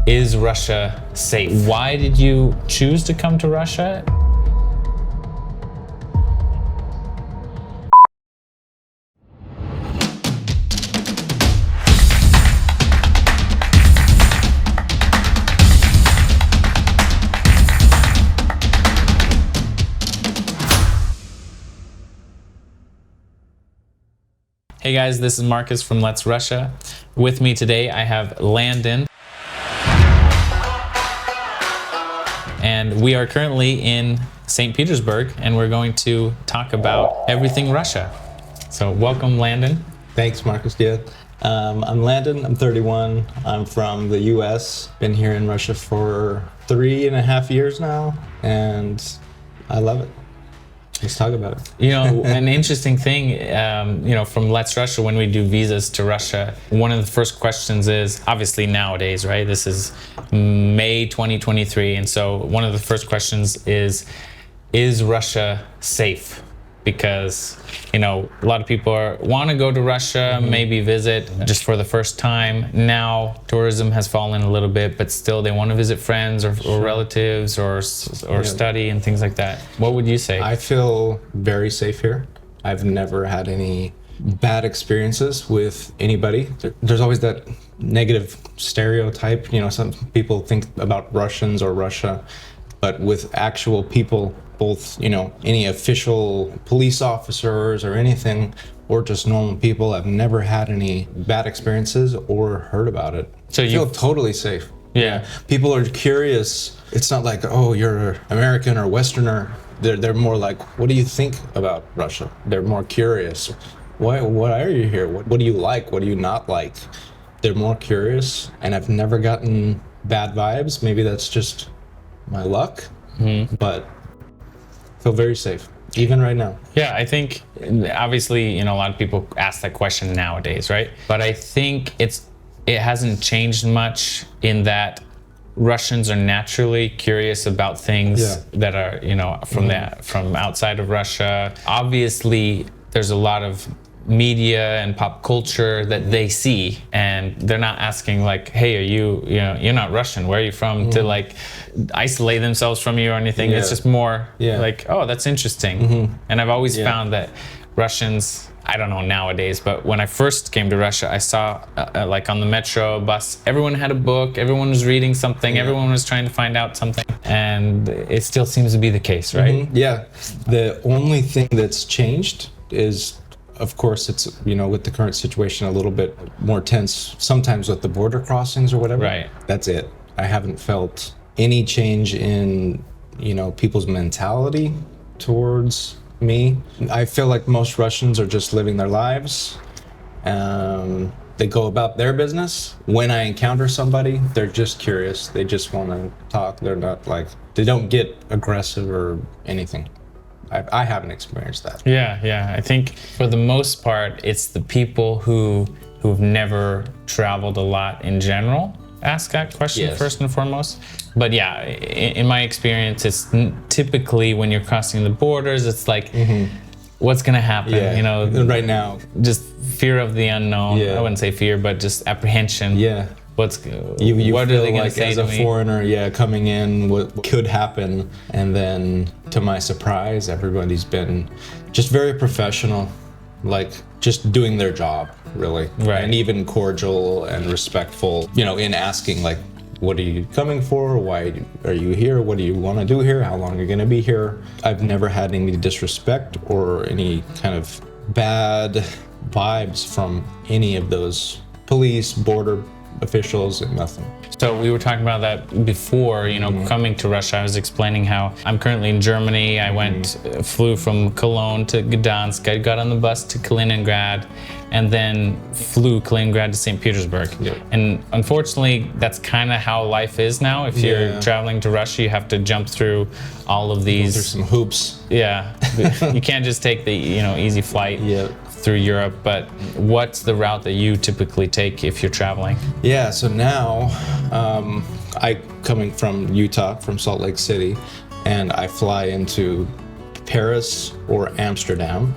Is Russia safe? Why did you choose to come to Russia? Hey guys, this is Marcus from Let's Russia. With me today, I have Landon. And we are currently in St. Petersburg, and we're going to talk about everything Russia. So welcome, Landon. Thanks, Marcus. Yeah. I'm Landon, I'm 31. I'm from the US. Been here in Russia for 3.5 years now, and I love it. Let's talk about it. You know, an interesting thing, from Let's Russia, when we do visas to Russia, one of the first questions is, obviously nowadays, right? This is May 2023. And so one of the first questions is Russia safe? Because, a lot of people want to go to Russia, maybe visit just for the first time. Now tourism has fallen a little bit, but still they want to visit friends or relatives or study and things like that. What would you say? I feel very safe here. I've never had any bad experiences with anybody. There's always that negative stereotype. Some people think about Russians or Russia, but with actual people, both, any official police officers or anything, or just normal people, I've never had any bad experiences or heard about it. So you feel totally safe. Yeah. People are curious. It's not like, oh, you're American or Westerner. They're more like, what do you think about Russia? They're more curious. Why are you here? What do you like? What do you not like? They're more curious, and I've never gotten bad vibes. Maybe that's just my luck, but I feel very safe, even right now. Yeah, I think obviously, a lot of people ask that question nowadays, right? But I think it hasn't changed much in that Russians are naturally curious about things that are, from outside of Russia. Obviously, there's a lot of media and pop culture that they see, and they're not asking like, hey, are you, you're not Russian, where are you from, to like isolate themselves from you or anything. It's just more like, oh, that's interesting. And I've always found that Russians, I don't know nowadays, but when I first came to Russia, I saw like on the metro bus, everyone had a book, everyone was reading something, everyone was trying to find out something, and it still seems to be the case, right? Yeah, the only thing that's changed is, of course, it's, with the current situation, a little bit more tense sometimes with the border crossings or whatever. Right. That's it. I haven't felt any change in, people's mentality towards me. I feel like most Russians are just living their lives. They go about their business. When I encounter somebody, they're just curious. They just want to talk. They're not like, they don't get aggressive or anything. I haven't experienced that. Yeah. I think for the most part, it's the people who've never traveled a lot in general ask that question first and foremost. But yeah, in my experience, it's typically when you're crossing the borders, it's like, what's gonna happen? Right now, just fear of the unknown. I wouldn't say fear, but just apprehension. What are they gonna say as to a me? foreigner, coming in, what could happen? And then, to my surprise, everybody's been just very professional, like just doing their job, really, and even cordial and respectful. In asking like, what are you coming for? Why are you here? What do you want to do here? How long are you going to be here? I've never had any disrespect or any kind of bad vibes from any of those police, border officials, and nothing. So we were talking about that before, coming to Russia. I was explaining how I'm currently in Germany. I flew from Cologne to Gdansk. I got on the bus to Kaliningrad, and then flew Kaliningrad to St. Petersburg. And unfortunately, that's kind of how life is now. If you're traveling to Russia, you have to jump through all of these. There's some hoops. You can't just take the easy flight through Europe. But what's the route that you typically take if you're traveling? So now coming from Utah, from Salt Lake City, and I fly into Paris or Amsterdam,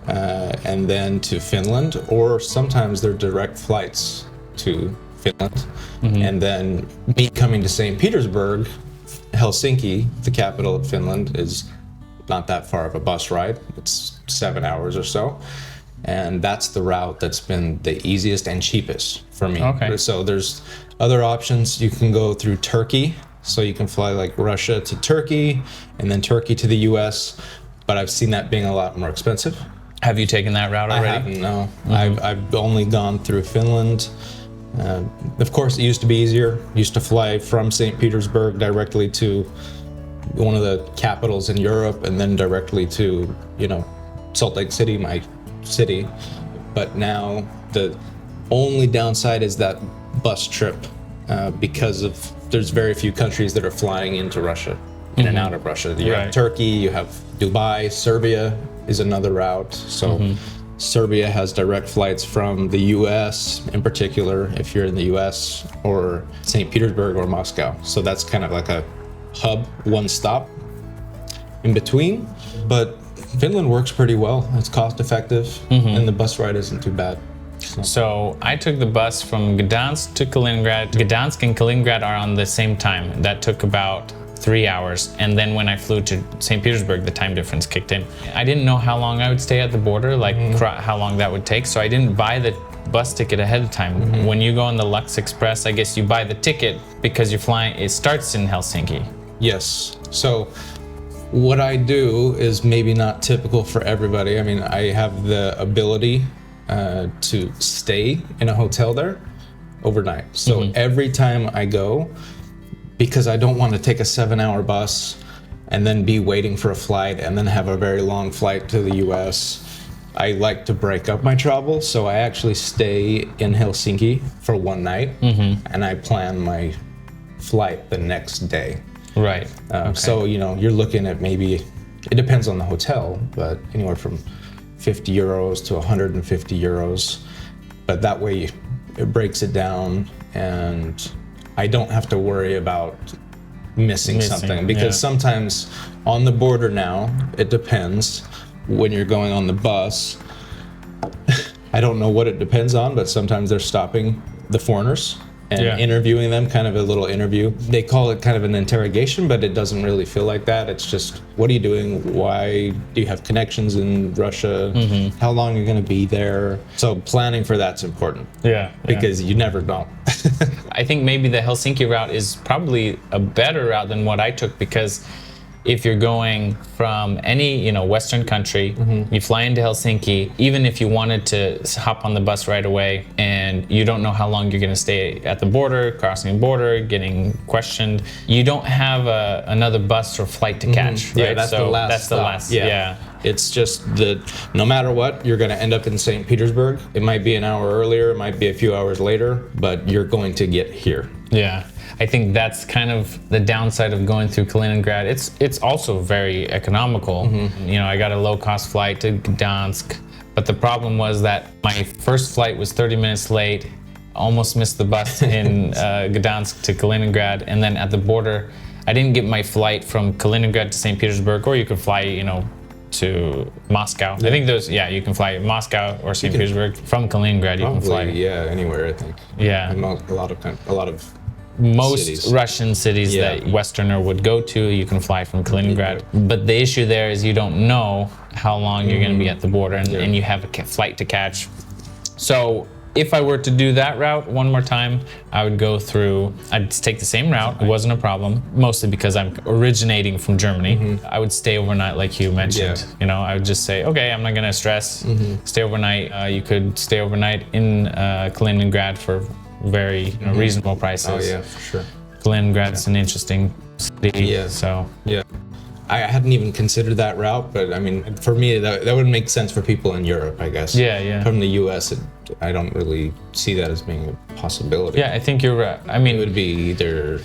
and then to Finland, or sometimes they're direct flights to Finland. And then me coming to St. Petersburg, Helsinki, the capital of Finland, is not that far of a bus ride. It's 7 hours or so. And that's the route that's been the easiest and cheapest for me. Okay. So there's other options. You can go through Turkey. So you can fly like Russia to Turkey and then Turkey to the US. But I've seen that being a lot more expensive. Have you taken that route already? I haven't, no. I've only gone through Finland. Of course, it used to be easier. Used to fly from St. Petersburg directly to one of the capitals in Europe and then directly to, Salt Lake City, my city. But now the only downside is that bus trip because there's very few countries that are flying into Russia, in and out of Russia. You have Turkey, you have Dubai, Serbia is another route. So Serbia has direct flights from the US, in particular, if you're in the US, or St. Petersburg or Moscow. So that's kind of like a hub, one stop in between. But Finland works pretty well. It's cost effective, and the bus ride isn't too bad. So I took the bus from Gdansk to Kaliningrad. Gdansk and Kaliningrad are on the same time. That took about 3 hours. And then when I flew to St. Petersburg, the time difference kicked in. I didn't know how long I would stay at the border, like how long that would take. So I didn't buy the bus ticket ahead of time. When you go on the Lux Express, I guess you buy the ticket because you're flying, it starts in Helsinki. Yes. So what I do is maybe not typical for everybody. I mean, I have the ability to stay in a hotel there overnight. So every time I go, because I don't want to take a 7-hour bus and then be waiting for a flight and then have a very long flight to the US, I like to break up my travel. So I actually stay in Helsinki for one night and I plan my flight the next day. Right. So, you're looking at maybe, it depends on the hotel, but anywhere from 50 euros to 150 euros. But that way it breaks it down and I don't have to worry about missing something, because sometimes on the border now, it depends when you're going on the bus. I don't know what it depends on, but sometimes they're stopping the foreigners and interviewing them, kind of a little interview. They call it kind of an interrogation, but it doesn't really feel like that. It's just, what are you doing? Why do you have connections in Russia? How long are you going to be there? So planning for that's important. Because you never know. I think maybe the Helsinki route is probably a better route than what I took, because if you're going from any Western country, you fly into Helsinki, even if you wanted to hop on the bus right away and you don't know how long you're going to stay at the border, crossing the border, getting questioned, you don't have another bus or flight to catch. Right? Yeah, that's the last That's the stop. last. Yeah. It's just that no matter what, you're going to end up in St. Petersburg. It might be an hour earlier, it might be a few hours later, but you're going to get here. Yeah. I think that's kind of the downside of going through Kaliningrad. It's also very economical. I got a low-cost flight to Gdansk, but the problem was that my first flight was 30 minutes late, almost missed the bus in Gdansk to Kaliningrad, and then at the border, I didn't get my flight from Kaliningrad to St. Petersburg, or you could fly, to Moscow. I think you can fly Moscow or St. Petersburg. From Kaliningrad, you can fly. Anywhere, I think. Yeah. A lot of most cities. Russian cities that Westerner would go to, you can fly from Kaliningrad. But the issue there is you don't know how long you're going to be at the border, and you have a flight to catch. So if I were to do that route one more time, I'd take the same route. It wasn't a problem, mostly because I'm originating from Germany. I would stay overnight, like you mentioned. I would just say, okay, I'm not going to stress. Stay overnight. You could stay overnight in Kaliningrad for very reasonable prices. Oh yeah, for sure. Kaliningrad's an interesting city. I hadn't even considered that route, but I mean, for me, that would make sense for people in Europe, I guess. From the US, I don't really see that as being a possibility. I think you're right. I mean, it would be either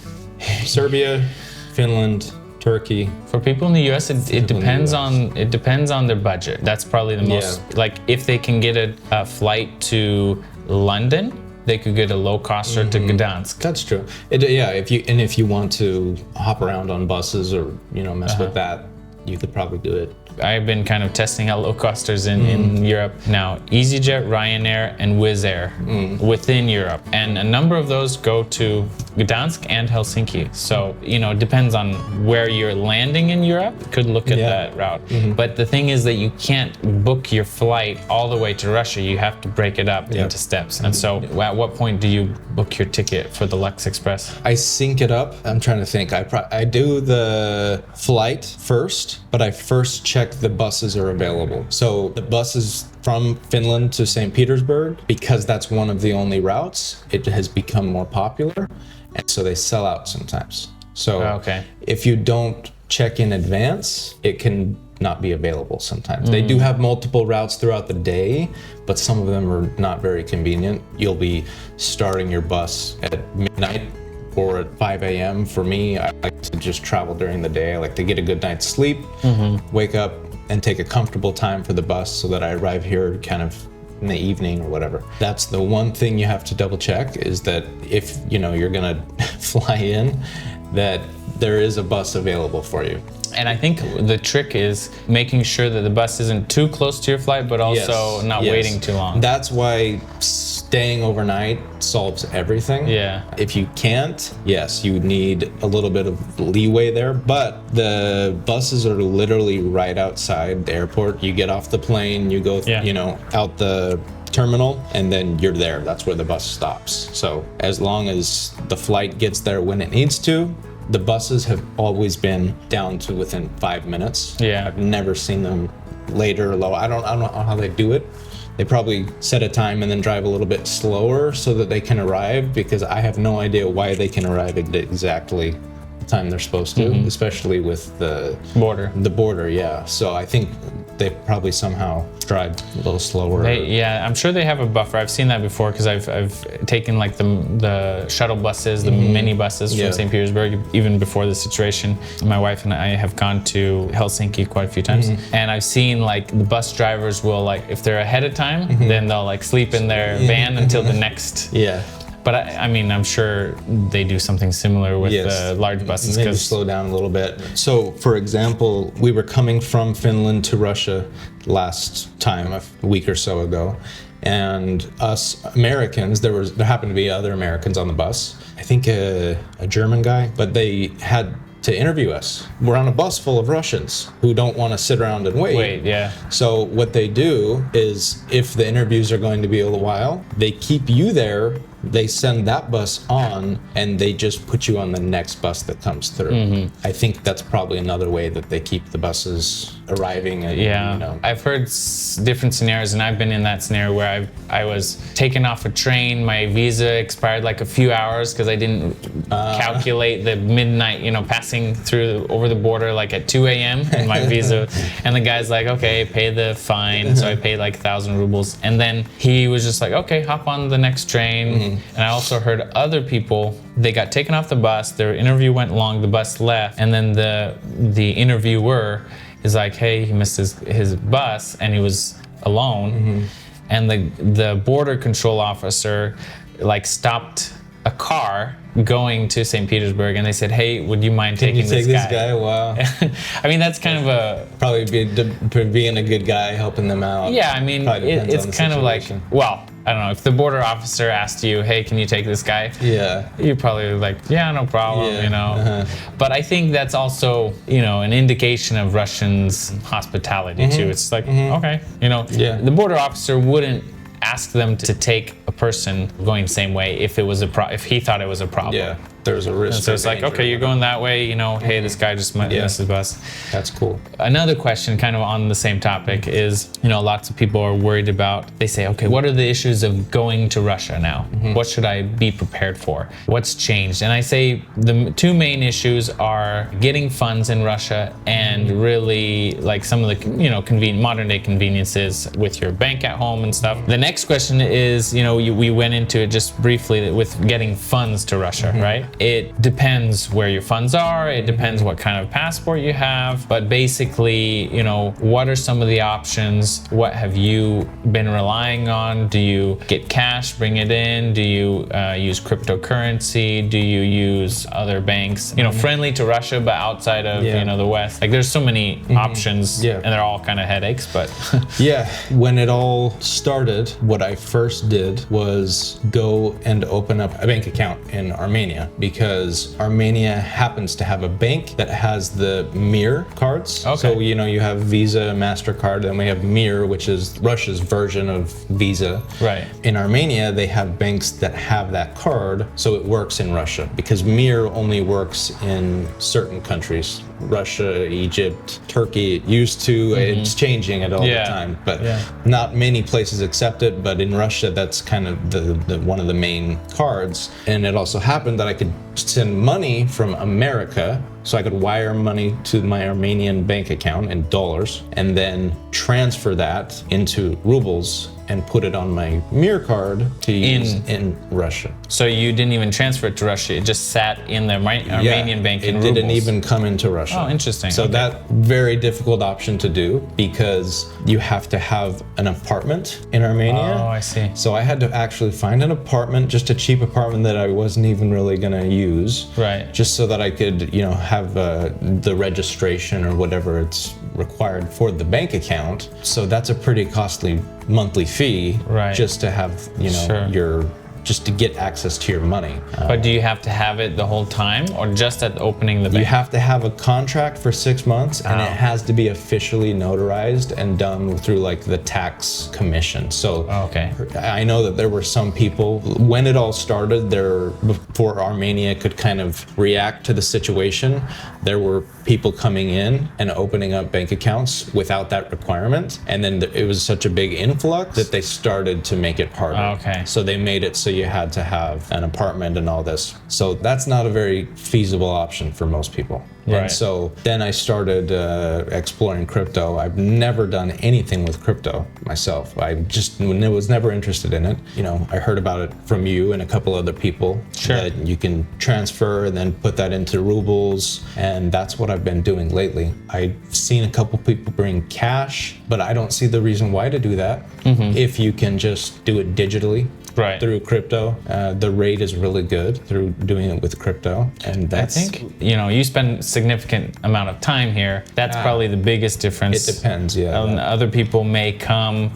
Serbia, Finland, Turkey. For people in the US, it depends on their budget. That's probably the most, like, if they can get a flight to London, they could get a low-coster to Gdansk. That's true. If you want to hop around on buses or mess with that, you could probably do it. I've been kind of testing out low costers in Europe now. EasyJet, Ryanair, and Wizz Air within Europe, and a number of those go to Gdansk and Helsinki. So it depends on where you're landing in Europe. Could look at that route. But the thing is that you can't book your flight all the way to Russia. You have to break it up into steps. And so, at what point do you book your ticket for the Lux Express? I sync it up. I'm trying to think. I do the flight first, but I first check the buses are available. So the buses from Finland to St. Petersburg, because that's one of the only routes, it has become more popular, and so they sell out sometimes. So if you don't check in advance, it can not be available sometimes. They do have multiple routes throughout the day, but some of them are not very convenient. You'll be starting your bus at midnight or at 5 a.m. For me, I like to just travel during the day. I like to get a good night's sleep, wake up, and take a comfortable time for the bus so that I arrive here kind of in the evening or whatever. That's the one thing you have to double check, is that if you're gonna fly in, that there is a bus available for you. And I think the trick is making sure that the bus isn't too close to your flight, but also not waiting too long. That's why staying overnight solves everything. Yeah. If you can't, yes, you need a little bit of leeway there, but the buses are literally right outside the airport. You get off the plane, you go, out the terminal, and then you're there. That's where the bus stops. So as long as the flight gets there when it needs to, the buses have always been down to within 5 minutes. Yeah. I've never seen them later, low. I don't know how they do it. They probably set a time and then drive a little bit slower so that they can arrive, because I have no idea why they can arrive at exactly the time they're supposed to, especially with the border, yeah. So I think they probably somehow drive a little slower. I'm sure they have a buffer. I've seen that before, because I've taken like the shuttle buses, the mini buses from St. Petersburg, even before the situation. My wife and I have gone to Helsinki quite a few times, and I've seen like the bus drivers will, like, if they're ahead of time, then they'll like sleep in their van until the next. But I mean, I'm sure they do something similar with the large buses. Maybe slow down a little bit. So, for example, we were coming from Finland to Russia last time, a week or so ago, and us Americans, there happened to be other Americans on the bus. I think a German guy, but they had to interview us. We're on a bus full of Russians who don't want to sit around and wait. So what they do is, if the interviews are going to be a while, they keep you there, they send that bus on, and they just put you on the next bus that comes through. I think that's probably another way that they keep the buses arriving. I've heard different scenarios, and I've been in that scenario where I was taken off a train, my visa expired like a few hours because I didn't calculate the midnight, passing through over the border like at 2 a.m. and my visa, and the guy's like, okay, pay the fine. So I paid like 1,000 rubles, and then he was just like, okay, hop on the next train. And I also heard other people, they got taken off the bus, their interview went long, the bus left, and then the interviewer is like, hey, he missed his bus, and he was alone. And the border control officer like stopped a car going to St. Petersburg, and they said, hey, would you mind taking this guy? Wow. I mean, that's kind of probably being a good guy, helping them out. Yeah, I mean, it's kind of like, well, I don't know, if the border officer asked you, hey, can you take this guy? You're probably like, yeah, no problem, But I think that's also, an indication of Russians' hospitality too. It's like, okay, the border officer wouldn't ask them to take a person going the same way if if he thought it was a problem. There's a risk. And so it's like, okay, you're going that way, hey, this guy just missed his bus. That's cool. Another question kind of on the same topic is, lots of people are worried about, they say, okay, what are the issues of going to Russia now? What should I be prepared for? What's changed? And I say the two main issues are getting funds in Russia and really like some of the, modern day conveniences with your bank at home and stuff. The next question is, we went into it just briefly with getting funds to Russia, right? it depends where your funds are. It depends what kind of passport you have. But basically, you know, what are some of the options? What have you been relying on? Do you get cash, bring it in? Do you use cryptocurrency? Do you use other banks, you know, friendly to Russia, but outside of, you know, the West? Like, there's so many options, and they're all kind of headaches, but. Yeah, when it all started, what I first did was go and open up a bank account in Armenia, because Armenia happens to have a bank that has the Mir cards. Okay. So, you know, you have Visa, MasterCard, and we have Mir, which is Russia's version of Visa. Right. In Armenia, they have banks that have that card, so it works in Russia, because Mir only works in certain countries. Russia, Egypt, Turkey, it used to. It's changing it all the time, but not many places accept it. But in Russia, that's kind of the one of the main cards. And it also happened that I could send money from America, so I could wire money to my Armenian bank account in dollars, and then transfer that into rubles and put it on my Mir card to use in Russia. So you didn't even transfer it to Russia, it just sat in the Armenian bank in rubles. It didn't even come into Russia. Oh, interesting. So that very difficult option to do, because you have to have an apartment in Armenia. Oh, I see. So I had to actually find an apartment, just a cheap apartment that I wasn't even really gonna use. Right. Just so that I could, you know, have the registration or whatever it's required for the bank account. So that's a pretty costly monthly fee, just to have, you know, just to get access to your money. But do you have to have it the whole time, or just at opening the bank? You have to have a contract for 6 months, and it has to be officially notarized and done through like the tax commission. So I know that there were some people, when it all started there, before Armenia could kind of react to the situation, there were people coming in and opening up bank accounts without that requirement. And then it was such a big influx that they started to make it harder. So they made it so you had to have an apartment and all this. So that's not a very feasible option for most people. And so then I started exploring crypto. I've never done anything with crypto myself. I just was never interested in it. You know, I heard about it from you and a couple other people that you can transfer and then put that into rubles. And that's what I've been doing lately. I've seen a couple people bring cash, but I don't see the reason why to do that if you can just do it digitally. Through crypto. The rate is really good through doing it with crypto. And that's, I think, you know, you spend significant amount of time here. That's probably the biggest difference. It depends, Other people may come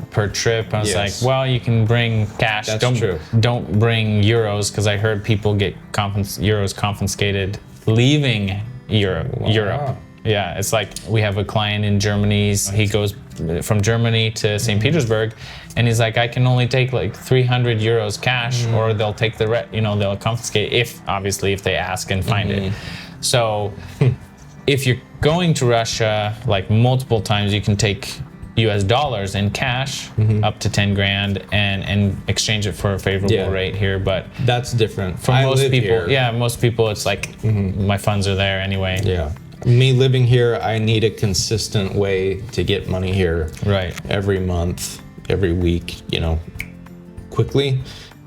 per trip. I was like, well, you can bring cash. That's true. Don't bring euros, because I heard people get euros confiscated leaving Europe. Yeah, it's like we have a client in Germany. He goes from Germany to St. Petersburg, and he's like, I can only take like 300 euros cash, or they'll take they'll confiscate if they ask and find it. So if you're going to Russia like multiple times, you can take US dollars in cash up to 10 grand and exchange it for a favorable rate here. But that's different. For most people, most people it's like my funds are there anyway. Me living here, I need a consistent way to get money here. Every month, every week, you know, quickly.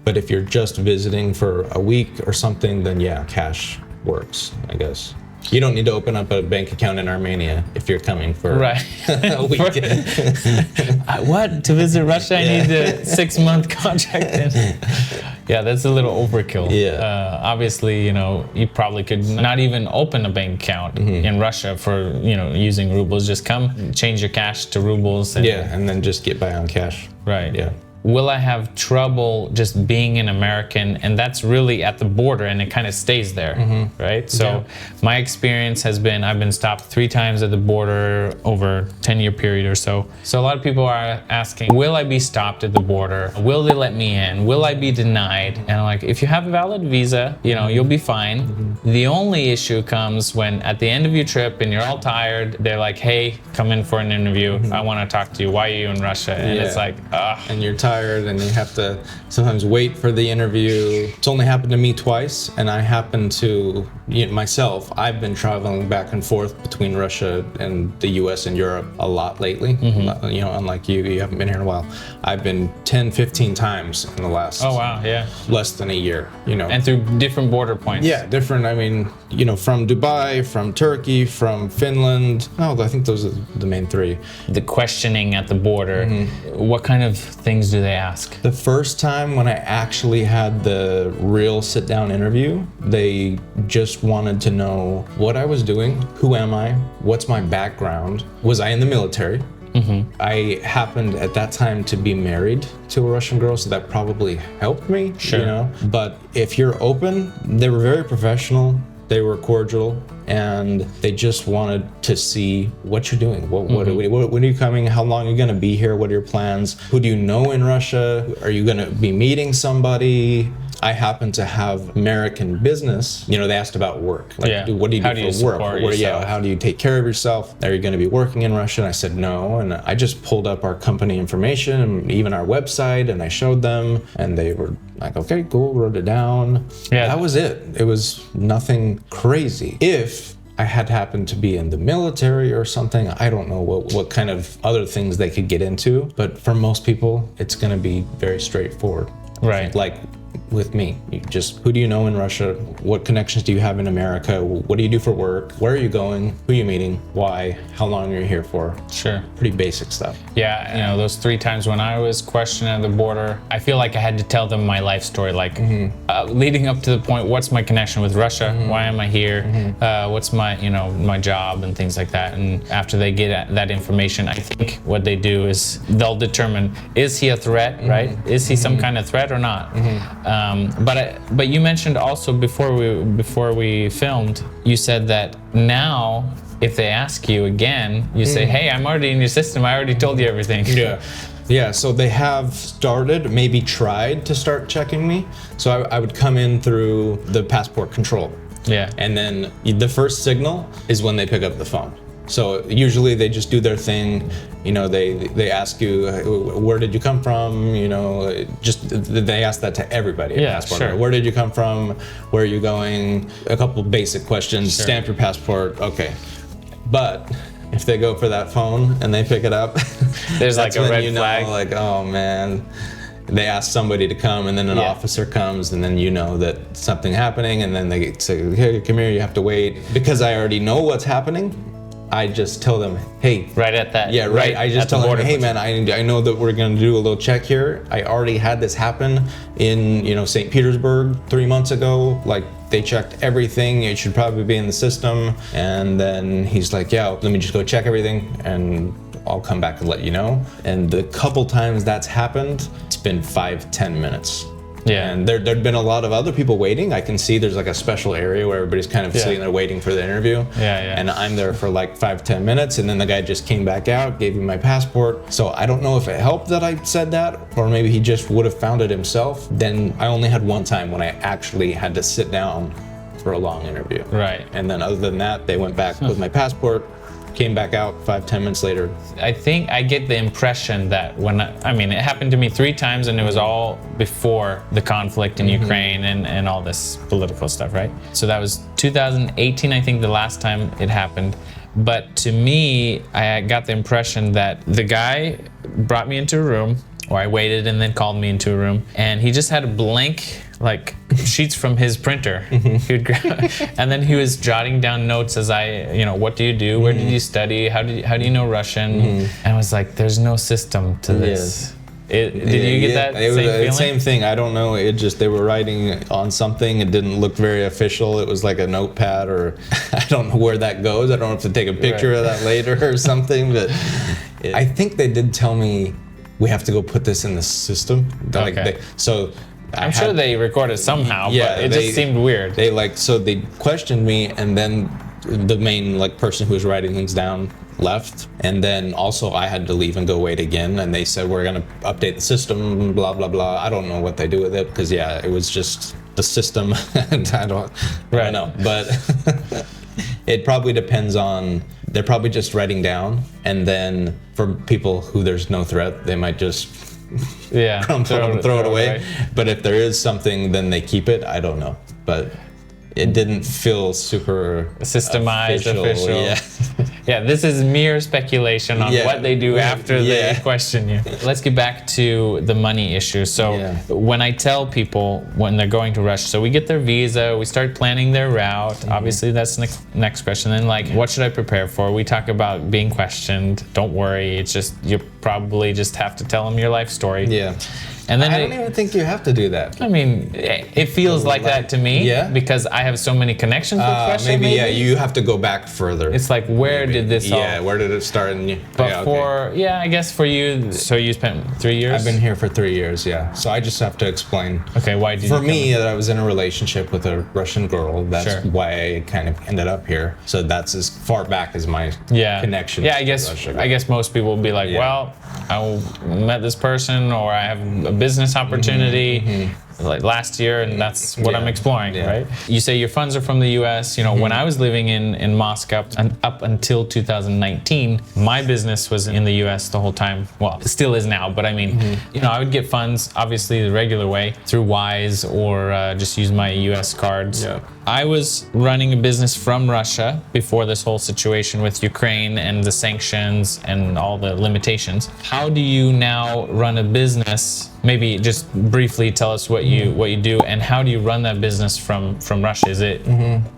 But if you're just visiting for a week or something, then cash works, I guess. You don't need to open up a bank account in Armenia if you're coming for a week. What? To visit Russia, I need a 6-month contract. That's a little overkill. Obviously, you know, you probably could not even open a bank account in Russia for, you know, using rubles. Just come, change your cash to rubles. And, and then just get by on cash. Will I have trouble just being an American? And that's really at the border, and it kind of stays there, right? So my experience has been, I've been stopped 3 times at the border over a 10-year period or so. So a lot of people are asking, will I be stopped at the border? Will they let me in? Will I be denied? And I'm like, if you have a valid visa, you know, you'll be fine. The only issue comes when at the end of your trip and you're all tired, they're like, hey, come in for an interview. I want to talk to you. Why are you in Russia? And it's like, and you're tired. tired, and you have to sometimes wait for the interview. It's only happened to me twice, and I happen to, myself, I've been traveling back and forth between Russia and the US and Europe a lot lately. Unlike you haven't been here in a while. I've been 10, 15 times in the last less than a year, And through different border points. Yeah, different. I mean, from Dubai, from Turkey, from Finland. Oh, I think those are the main three. The questioning at the border, what kind of things do they ask? The first time when I actually had the real sit-down interview, they just wanted to know what I was doing, who am I, what's my background, was I in the military? I happened at that time to be married to a Russian girl, so that probably helped me, But if you're open, they were very professional, they were cordial, and they just wanted to see what you're doing. When are you coming? How long are you going to be here? What are your plans? Who do you know in Russia? Are you going to be meeting somebody? I happen to have American business. They asked about work. What do you do for work? How do you take care of yourself? Are you going to be working in Russia? And I said no. And I just pulled up our company information and even our website, and I showed them, and they were like, okay, cool, wrote it down. Yeah. That was it. It was nothing crazy. If I had happened to be in the military or something, I don't know what kind of other things they could get into. But for most people, it's going to be very straightforward. Right. Like with me, who do you know in Russia? What connections do you have in America? What do you do for work? Where are you going? Who are you meeting? Why? How long are you here for? Sure. Pretty basic stuff. Yeah, those 3 times when I was questioned at the border, I feel like I had to tell them my life story, leading up to the point, what's my connection with Russia? Why am I here? What's my, my job and things like that. And after they get that information, I think what they do is they'll determine, is he a threat, right? Is he some kind of threat or not? But you mentioned also before we filmed, you said that now if they ask you again, you say, hey, I'm already in your system. I already told you everything. Yeah, so they have started, maybe tried to start checking me. So I would come in through the passport control. Yeah. And then the first signal is when they pick up the phone. So usually they just do their thing, they ask you, where did you come from? They ask that to everybody. Yeah, sure. Where did you come from? Where are you going? A couple basic questions, stamp your passport, okay. But if they go for that phone and they pick it up, there's like a red flag. Like, oh man. They ask somebody to come, and then an officer comes, and then you know that something happening, and then they say, hey, come here, you have to wait. Because I already know what's happening, I just tell them, hey. Right at that. Yeah, right. I just tell them, hey man, I know that we're gonna do a little check here. I already had this happen in, St. Petersburg 3 months ago. Like, they checked everything. It should probably be in the system. And then he's like, yeah, let me just go check everything, and I'll come back and let you know. And the couple times that's happened, it's been 5-10 minutes. Yeah. And there'd been a lot of other people waiting. I can see there's like a special area where everybody's kind of sitting there waiting for the interview. Yeah. And I'm there for like 5-10 minutes, and then the guy just came back out, gave me my passport. So I don't know if it helped that I said that, or maybe he just would have found it himself. Then I only had one time when I actually had to sit down for a long interview. Right. And then other than that, they went back with my passport, came back out 5-10 minutes later. I think I get the impression that it happened to me 3 times, and it was all before the conflict in Ukraine and all this political stuff, right? So that was 2018, I think, the last time it happened. But to me, I got the impression that the guy brought me into a room, or I waited and then called me into a room, and he just had a blank, sheets from his printer. He would grab, and then he was jotting down notes as what do you do? Where did you study? How do you know Russian? And I was like, there's no system to this. Did you get that same feeling? Same thing. I don't know. It just, they were writing on something. It didn't look very official. It was like a notepad, or I don't know where that goes. I don't know if to take a picture of that later or something. But I think they did tell me, we have to go put this in the system. Okay. I'm sure they recorded somehow, but it just seemed weird. They questioned me, and then the main person who was writing things down left, and then also I had to leave and go wait again, and they said, we're gonna update the system, blah blah blah. I don't know what they do with it, because it was just the system, and I don't know, but it probably depends on, they're probably just writing down, and then for people who there's no threat, they might just Yeah, throw it away. But if there is something, then they keep it. I don't know, but it didn't feel super systemized, official. Yeah. Yeah, this is mere speculation on what they do after they question you. Let's get back to the money issue. So when I tell people when they're going to Russia, so we get their visa, we start planning their route. Obviously, that's the next question. Then like, what should I prepare for? We talk about being questioned. Don't worry. It's just, you probably just have to tell them your life story. Yeah. And then I don't even think you have to do that. I mean, it feels like that to me because I have so many connections with Russia. Maybe you have to go back further. It's like, where did this all... Yeah, where did it start? I guess for you, so you spent 3 years? I've been here for 3 years, yeah. So I just have to explain. Okay, why did you For me, I was in a relationship with a Russian girl. That's why I kind of ended up here. So that's as far back as my connection. Yeah, I guess most people will be like, well, I met this person, or I have a business opportunity like last year, and that's what I'm exploring, right? You say your funds are from the US. You know, when I was living in Moscow and up until 2019, my business was in the US the whole time. Well, it still is now, but I mean, you know, I would get funds obviously the regular way through Wise or just use my US cards. Yeah. I was running a business from Russia before this whole situation with Ukraine and the sanctions and all the limitations. How do you now run a business? Maybe just briefly tell us what you do, and how do you run that business from Russia? Is it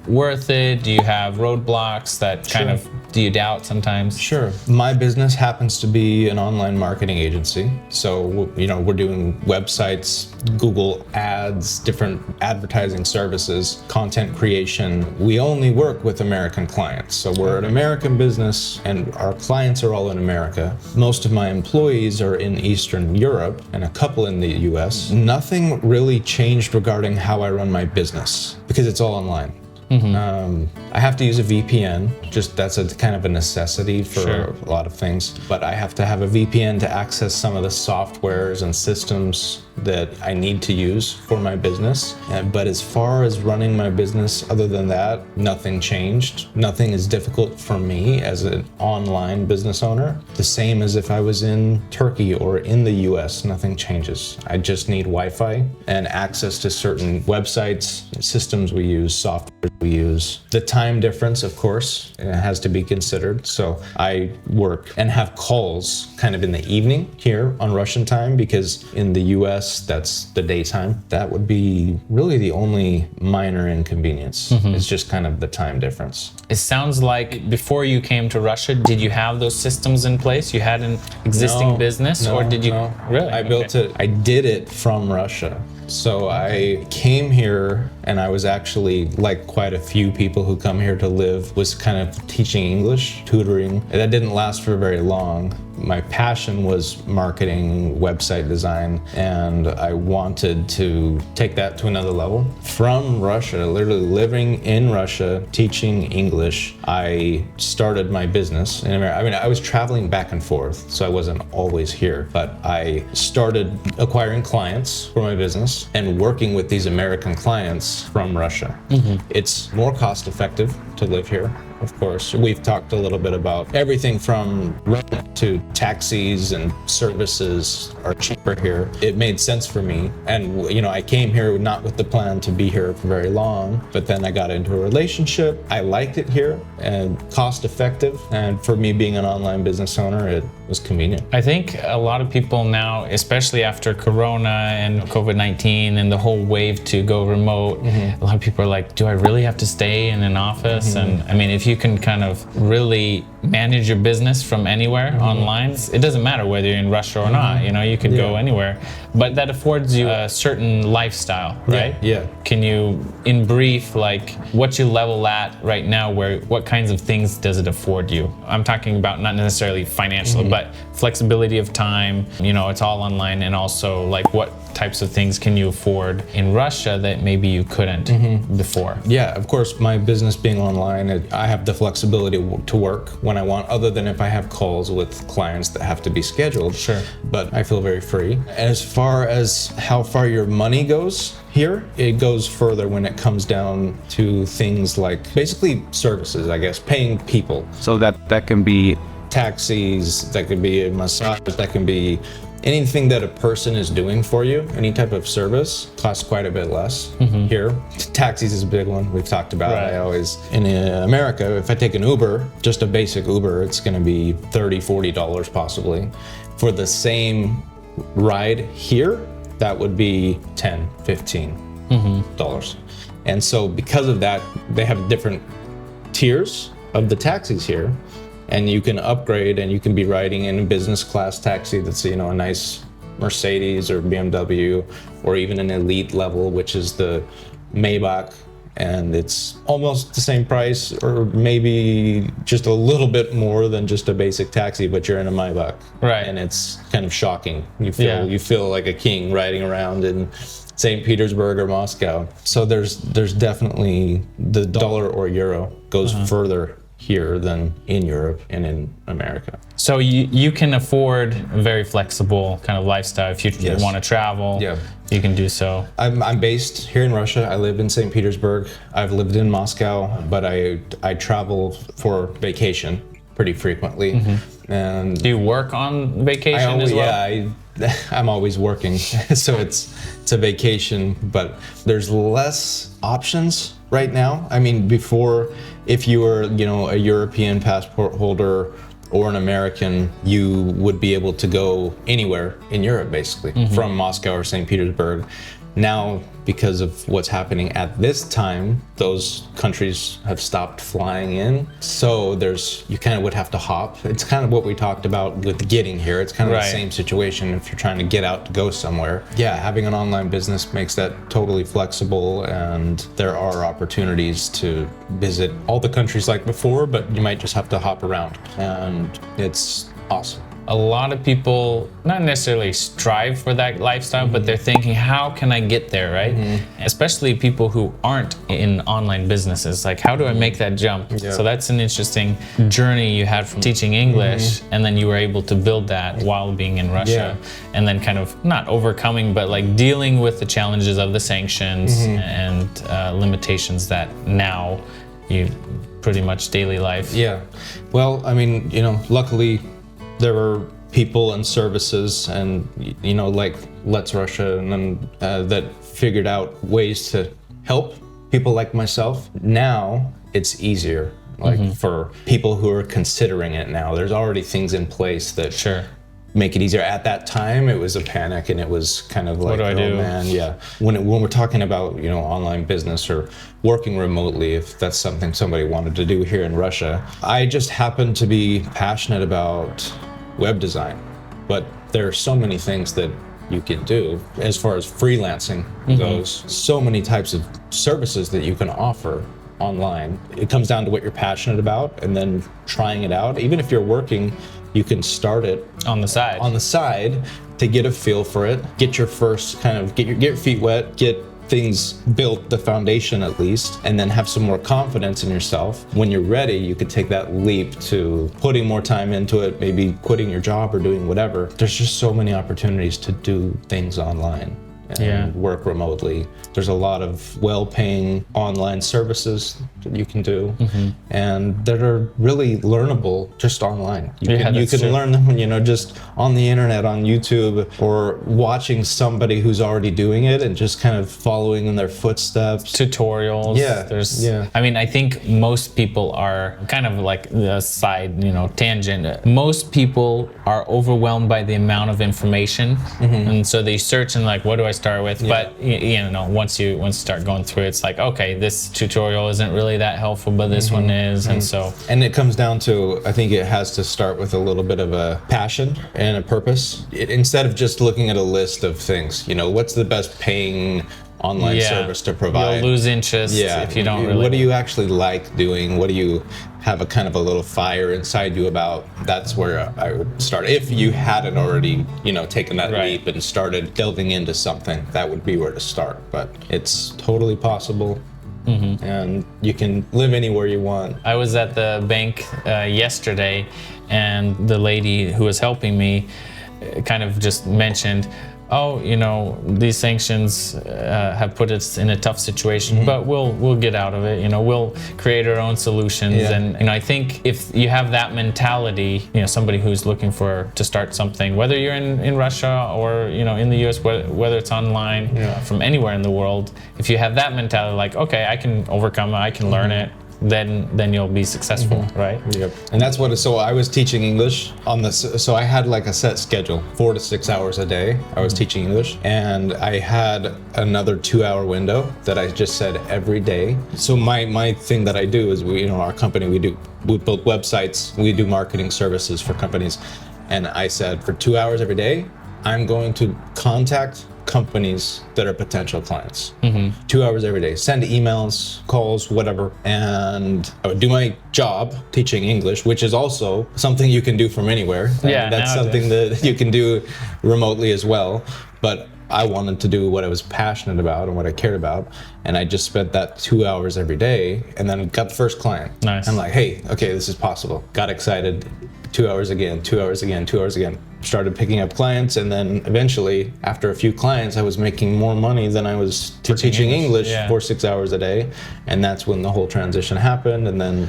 worth it? Do you have roadblocks that kind of, do you doubt sometimes? Sure. My business happens to be an online marketing agency. So, you know, we're doing websites, Google ads, different advertising services, content creation. We only work with American clients. So we're an American business and our clients are all in America. Most of my employees are in Eastern Europe and a couple in the US. Nothing really changed regarding how I run my business because it's all online. I have to use a VPN, just that's a kind of a necessity for a lot of things, but I have to have a VPN to access some of the softwares and systems that I need to use for my business. But as far as running my business, other than that, nothing changed. Nothing is difficult for me as an online business owner. The same as if I was in Turkey or in the US, nothing changes. I just need Wi-Fi and access to certain websites, systems we use, software we use. The time difference, of course, has to be considered. So I work and have calls kind of in the evening here on Russian time, because in the US, that's the daytime. That would be really the only minor inconvenience. It's just kind of the time difference. It sounds like before you came to Russia, did you have those systems in place? You had an existing business, or did you? No. Really? I built it. I did it from Russia. So I came here, and I was actually, like quite a few people who come here to live, was kind of teaching English, tutoring. And that didn't last for very long. My passion was marketing, website design, and I wanted to take that to another level. From Russia, literally living in Russia, teaching English, I started my business in America. I mean, I was traveling back and forth, so I wasn't always here, but I started acquiring clients for my business and working with these American clients from Russia. It's more cost effective to live here. Of course, we've talked a little bit about everything from rent to taxis and services are cheaper here. It made sense for me. And, you know, I came here not with the plan to be here for very long, but then I got into a relationship. I liked it here and cost effective. And for me being an online business owner, it was convenient. I think a lot of people now, especially after Corona and COVID-19 and the whole wave to go remote, a lot of people are like, do I really have to stay in an office? And I mean, if you can kind of really manage your business from anywhere online, it doesn't matter whether you're in Russia or not, you know, you can go anywhere, but that affords you a certain lifestyle, right? Yeah. Can you, in brief, like what you level at right now, what kinds of things does it afford you? I'm talking about not necessarily financially, but flexibility of time, you know, it's all online, and also like what types of things can you afford in Russia that maybe you couldn't before? Yeah, of course, my business being online, I have the flexibility to work when I want, other than if I have calls with clients that have to be scheduled. Sure. But I feel very free. As far as how far your money goes here, it goes further when it comes down to things like basically services, I guess, paying people. So that can be taxis, that could be a massage, that can be anything that a person is doing for you, any type of service, costs quite a bit less here. Taxis is a big one we've talked about. Right. I always, in America, if I take an Uber, just a basic Uber, it's going to be $30, $40 possibly. For the same ride here, that would be $10, $15. And so because of that, they have different tiers of the taxis here, and you can upgrade and you can be riding in a business class taxi that's, you know, a nice Mercedes or BMW, or even an elite level, which is the Maybach, and it's almost the same price or maybe just a little bit more than just a basic taxi, but you're in a Maybach. Right. And it's kind of shocking. You feel like a king riding around in St. Petersburg or Moscow. So there's definitely the dollar or euro goes further here than in Europe and in America. So you can afford a very flexible kind of lifestyle. If you want to travel, you can do so. I'm based here in Russia. I live in St. Petersburg. I've lived in Moscow, but I travel for vacation pretty frequently. And do you work on vacation as well? Yeah, I'm always working, so it's a vacation, but there's less options right now. I mean, before, if you were, you know, a European passport holder or an American, you would be able to go anywhere in Europe, basically, from Moscow or St. Petersburg. Now, because of what's happening at this time, those countries have stopped flying in. So you kind of would have to hop. It's kind of what we talked about with getting here. It's kind of the same situation if you're trying to get out to go somewhere. Yeah, having an online business makes that totally flexible, and there are opportunities to visit all the countries like before, but you might just have to hop around, and it's awesome. A lot of people not necessarily strive for that lifestyle, but they're thinking, how can I get there, right? Especially people who aren't in online businesses. Like, how do I make that jump? Yeah. So that's an interesting journey you had from teaching English, and then you were able to build that while being in Russia, and then kind of not overcoming, but like dealing with the challenges of the sanctions and limitations that now you pretty much daily life. Yeah. Well, I mean, you know, luckily, there were people and services and, you know, like Let's Russia, and then that figured out ways to help people like myself. Now it's easier, like for people who are considering it now. There's already things in place that make it easier. At that time, it was a panic, and it was kind of like, what do I do? Man, yeah. When we're talking about, you know, online business or working remotely, if that's something somebody wanted to do here in Russia, I just happen to be passionate about web design, but there are so many things that you can do as far as freelancing goes. So many types of services that you can offer online. It comes down to what you're passionate about and then trying it out. Even if you're working, you can start it on the side to get a feel for it, get your first kind of get your feet wet, get things built, the foundation at least, and then have some more confidence in yourself. When you're ready, you could take that leap to putting more time into it, maybe quitting your job or doing whatever. There's just so many opportunities to do things online and work remotely. There's a lot of well-paying online services that you can do, and that are really learnable just online. You can learn them, you know, just on the internet, on YouTube, or watching somebody who's already doing it and just kind of following in their footsteps. Tutorials. I mean, I think most people are kind of like the side, you know, tangent. Most people are overwhelmed by the amount of information, and so they search and like, what do I start with? But you know, once you start going through it, it's like, okay, this tutorial isn't really that helpful, but this one is. And it comes down to, I think it has to start with a little bit of a passion and a purpose. Instead of just looking at a list of things, you know, what's the best paying online service to provide? You'll lose interest if you don't really. What do you actually like doing? What do you have a kind of a little fire inside you about? That's where I would start. If you hadn't already, you know, taken that leap and started delving into something, that would be where to start. But it's totally possible. And you can live anywhere you want. I was at the bank yesterday, and the lady who was helping me kind of just mentioned, oh, these sanctions have put us in a tough situation, but we'll get out of it. We'll create our own solutions. Yeah. And I think if you have that mentality, somebody who's looking to start something, whether you're in Russia or in the US, whether it's online, from anywhere in the world, if you have that mentality, like, okay, I can overcome it, I can learn it, then you'll be successful, right? Yep. And that's so I was teaching English on this. So I had like a set schedule, 4 to 6 hours a day. I was teaching English, and I had another 2-hour window that I just said every day. So my thing that I do is our company, we build websites, we do marketing services for companies. And I said for 2 hours every day, I'm going to contact companies that are potential clients. 2 hours every day, send emails, calls, whatever, and I would do my job teaching English, which is also something you can do from anywhere. Yeah, that's something that you can do remotely as well. But I wanted to do what I was passionate about and what I cared about, and I just spent that 2 hours every day, and then got the first client. Nice. I'm like, hey, okay, this is possible. Got excited. 2 hours again, 2 hours again, 2 hours again. Started picking up clients, and then eventually, after a few clients, I was making more money than I was teaching English for 6 hours a day, and that's when the whole transition happened, and then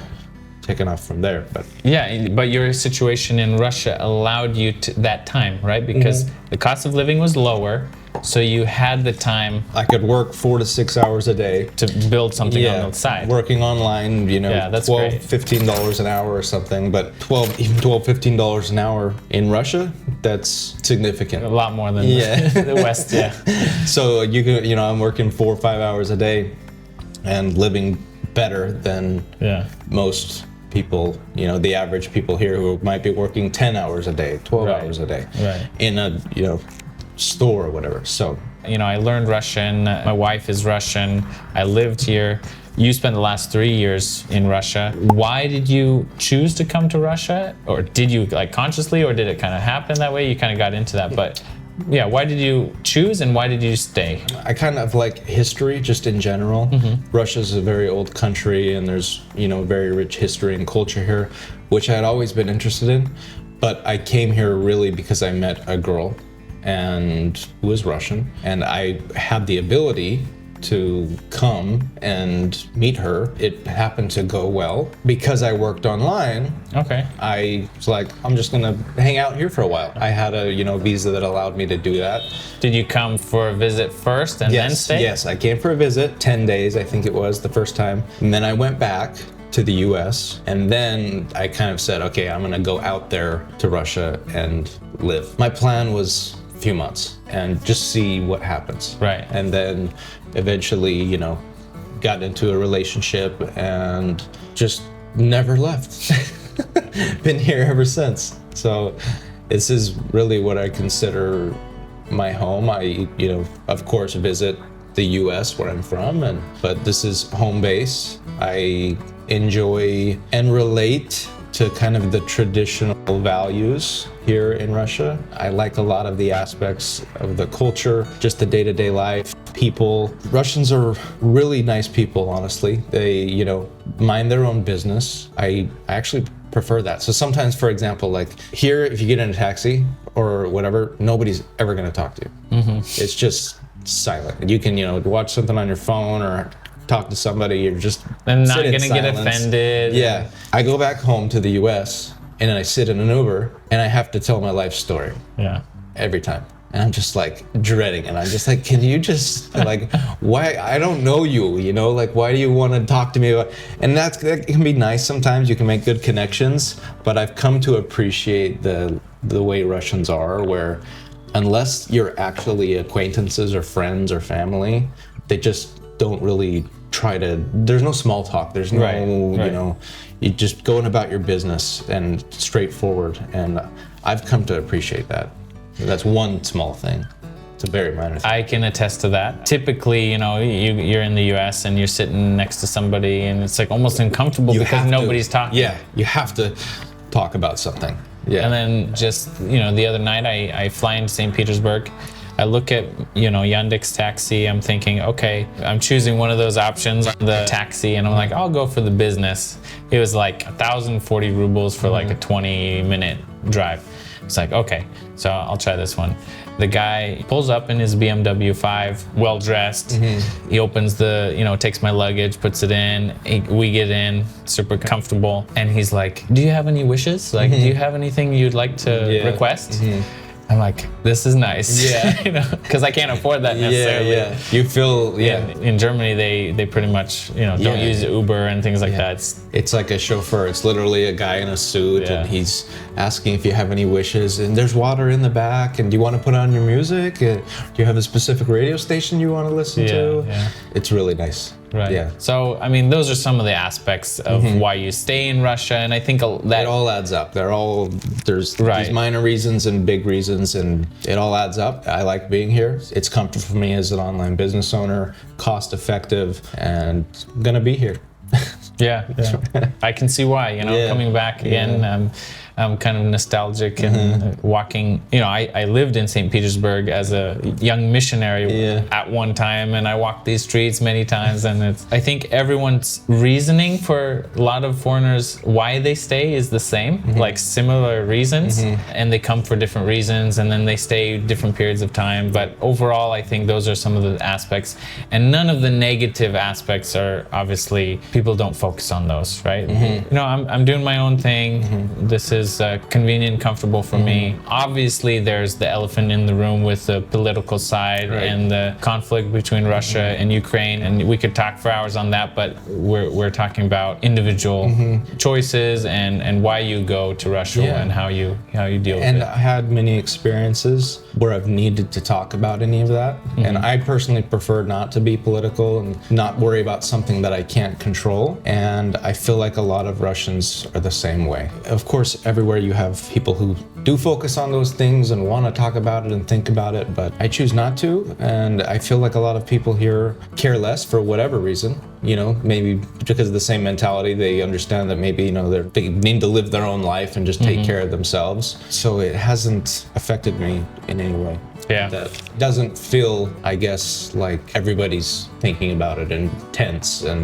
taken off from there. But your situation in Russia allowed you that time, right? Because the cost of living was lower, so you had the time. I could work 4 to 6 hours a day to build something on the side. Working online, that's $12, great. $15 an hour or something, but $12, $15 an hour in Russia, that's significant. A lot more than the West, So I'm working 4 or 5 hours a day and living better than most people, the average people here who might be working 10 hours a day, 12 hours a day in a, store or whatever. So, I learned Russian. My wife is Russian. I lived here. You spent the last 3 years in Russia. Why did you choose to come to Russia? Or did you consciously, or did it kind of happen that way? You kind of got into that, but why did you choose and why did you stay? I kind of like history just in general. Russia's a very old country, and there's, very rich history and culture here, which I had always been interested in. But I came here really because I met a girl who was Russian, and I had the ability to come and meet her. It happened to go well because I worked online. Okay. I was like, I'm just gonna hang out here for a while. I had a visa that allowed me to do that. Did you come for a visit first and then stay? Yes, I came for a visit, 10 days I think it was the first time, and then I went back to the US, and then I kind of said, okay, I'm gonna go out there to Russia and live. My plan was a few months and just see what happens. Right. And then eventually, got into a relationship and just never left. Been here ever since. So this is really what I consider my home. I, of course, visit the US where I'm from, but this is home base. I enjoy and relate to kind of the traditional values here in Russia. I like a lot of the aspects of the culture, just the day-to-day life, people. Russians are really nice people, honestly. They, mind their own business. I actually prefer that. So sometimes, for example, like here, if you get in a taxi or whatever, nobody's ever gonna talk to you. It's just silent. You can, watch something on your phone or talk to somebody, you're just and not gonna get offended. Yeah. I go back home to the US and then I sit in an Uber and I have to tell my life story. Yeah. Every time. And I'm just like dreading it. I'm just like, can you just why? I don't know you, why do you want to talk to me about? And that can be nice sometimes. You can make good connections, but I've come to appreciate the way Russians are, where unless you're actually acquaintances or friends or family, they just don't really try to, there's no small talk. There's no, you just going about your business and straightforward. And I've come to appreciate that. That's one small thing. It's a very minor thing. I can attest to that. Typically, you're in the US and you're sitting next to somebody and it's like almost uncomfortable because nobody's talking. Yeah, you have to talk about something. Yeah. And then just, the other night I fly into St. Petersburg. I look at, Yandex Taxi. I'm thinking, okay, I'm choosing one of those options, the taxi, and I'm like, I'll go for the business. It was like 1,040 rubles for like a 20-minute drive. It's like, okay, so I'll try this one. The guy pulls up in his BMW 5, well dressed. He opens takes my luggage, puts it in. We get in, super comfortable. And he's like, do you have any wishes? Like, do you have anything you'd like to request? I'm like, this is nice. Yeah. Because I can't afford that necessarily. Yeah. You feel, In Germany, they pretty much, don't use Uber and things like that. It's like a chauffeur. It's literally a guy in a suit, and he's asking if you have any wishes. And there's water in the back. And do you want to put on your music? Do you have a specific radio station you want to listen to? Yeah. It's really nice. Right. Yeah. So, I mean, those are some of the aspects of why you stay in Russia, and I think that it all adds up. There's these minor reasons and big reasons, and it all adds up. I like being here. It's comfortable for me as an online business owner, cost effective, and I'm gonna be here. Yeah. I can see why. Coming back again. I'm kind of nostalgic and walking. I lived in St. Petersburg as a young missionary at one time, and I walked these streets many times. And I think everyone's reasoning for a lot of foreigners why they stay is the same, like similar reasons, and they come for different reasons, and then they stay different periods of time. But overall, I think those are some of the aspects, and none of the negative aspects are obviously people don't focus on those, right? I'm doing my own thing. This is convenient, comfortable for me. Obviously, there's the elephant in the room with the political side and the conflict between Russia and Ukraine, and we could talk for hours on that. But we're talking about individual choices and why you go to Russia and how you deal with it. And I had many experiences where I've needed to talk about any of that, and I personally prefer not to be political and not worry about something that I can't control. And I feel like a lot of Russians are the same way. Of course, everywhere you have people who do focus on those things and want to talk about it and think about it, but I choose not to. And I feel like a lot of people here care less for whatever reason. Maybe because of the same mentality, they understand that maybe, they need to live their own life and just take care of themselves. So it hasn't affected me in any way. Yeah. That doesn't feel, I guess, like everybody's thinking about it and tense and,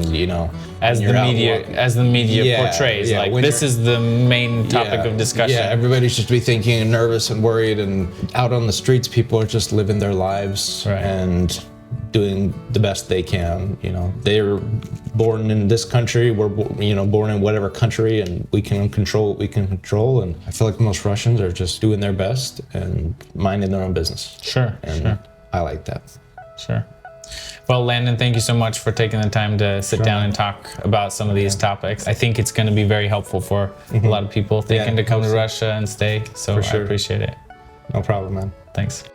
as the media portrays, like this is the main topic of discussion. Yeah, everybody should be thinking and nervous and worried, and out on the streets, people are just living their lives and doing the best they can. They're born in this country, we're born in whatever country, and we can control what we can control. And I feel like most Russians are just doing their best and minding their own business. Sure. I like that. Sure. Well, Landon, thank you so much for taking the time to sit down and talk about some of these topics. I think it's going to be very helpful for a lot of people thinking to come to Russia and stay. So I appreciate it. No problem, man. Thanks.